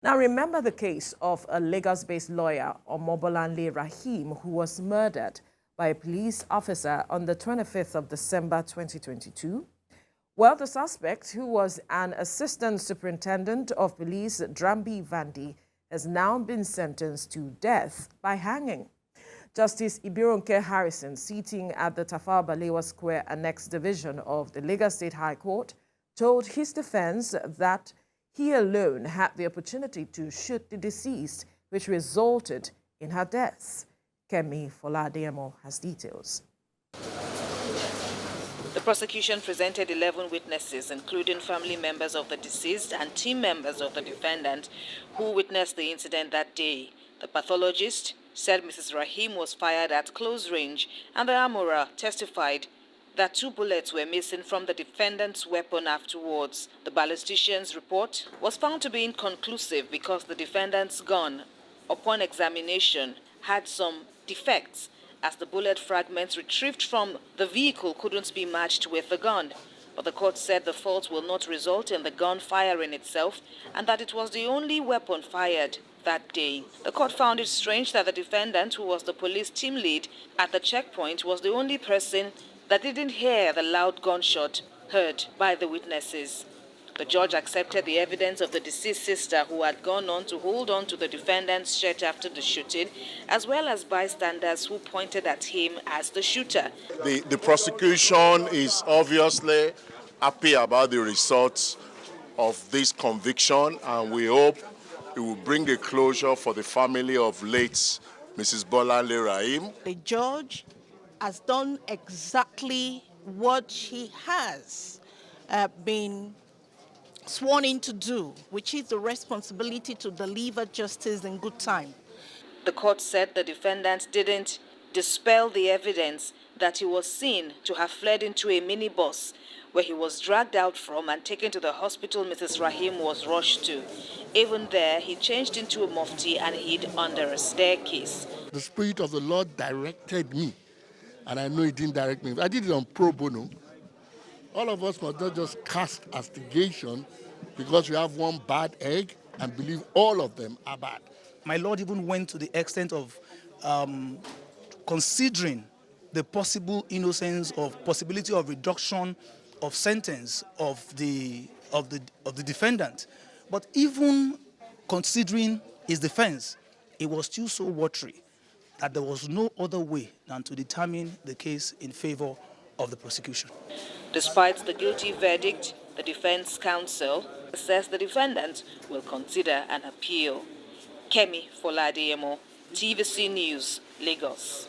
Now, remember the case of a Lagos-based lawyer, Omobolanle Raheem, who was murdered by a police officer on the 25th of December 2022? Well, the suspect, who was an assistant superintendent of police, Drambi Vandi, has now been sentenced to death by hanging. Justice Ibironke Harrison, sitting at the Tafawa Balewa Square annex division of the Lagos State High Court, told his defense that he alone had the opportunity to shoot the deceased, which resulted in her death. Kemi Folademo has details. The prosecution presented 11 witnesses, including family members of the deceased and team members of the defendant who witnessed the incident that day. The pathologist said Mrs. Raheem was fired at close range, and the armorer testified that 2 bullets were missing from the defendant's weapon afterwards. The ballistician's report was found to be inconclusive because the defendant's gun, upon examination, had some defects, as the bullet fragments retrieved from the vehicle couldn't be matched with the gun. But the court said the fault will not result in the gun firing itself, and that it was the only weapon fired that day. The court found it strange that the defendant, who was the police team lead at the checkpoint, was the only person that didn't hear the loud gunshot heard by the witnesses. The judge accepted the evidence of the deceased sister, who had gone on to hold on to the defendant's shirt after the shooting, as well as bystanders who pointed at him as the shooter. The prosecution is obviously happy about the results of this conviction, and we hope it will bring a closure for the family of late Mrs. Bolanle Raheem. The judge has done exactly what he has been sworn in to do, which is the responsibility to deliver justice in good time. The court said the defendant didn't dispel the evidence that he was seen to have fled into a minibus, where he was dragged out from and taken to the hospital Mrs. Raheem was rushed to. Even there, he changed into a mufti and hid under a staircase. The Spirit of the Lord directed me, and I know He didn't direct me. I did it on pro bono. All of us must not just cast astigation because we have one bad egg and believe all of them are bad. My Lord even went to the extent of considering the possible innocence of possibility of reduction of sentence of the defendant. But even considering his defense, it was still so watery that there was no other way than to determine the case in favor of the prosecution. Despite the guilty verdict, the defense counsel says the defendant will consider an appeal. Kemi Folademo, TVC News, Lagos.